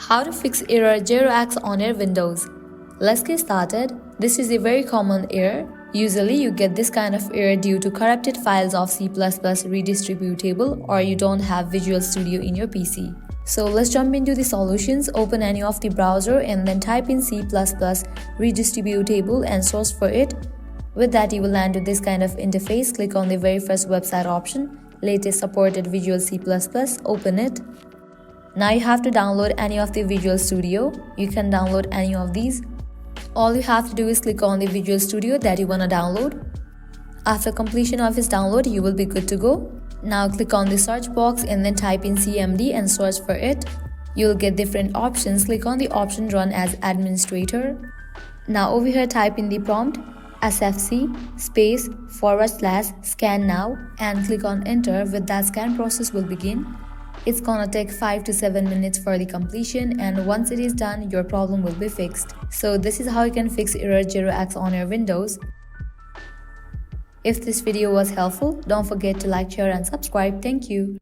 How to fix error 0x on your Windows. Let's get started. This is a very common error. Usually you get this kind of error due to corrupted files of C++ redistributable, or you don't have Visual Studio in your PC. So let's jump into the solutions. Open any of the browser and then type in C++ redistributable and search for it. With that, you will land to this kind of interface. Click on the very first website option, latest supported Visual C++, open it. Now you have to download any of the Visual Studio. You can download any of these. All you have to do is click on the Visual Studio that you want to download. After completion of its download, you will be good to go. Now click on the search box and then type in CMD and search for it. You'll get different options. Click on the option Run as Administrator. Now over here type in the prompt sfc/scan now and click on enter. With that, scan process will begin. It's gonna take 5 to 7 minutes for the completion, and once it is done, your problem will be fixed. So this is how you can fix error 0x on your Windows. If this video was helpful, don't forget to like, share and subscribe. Thank you.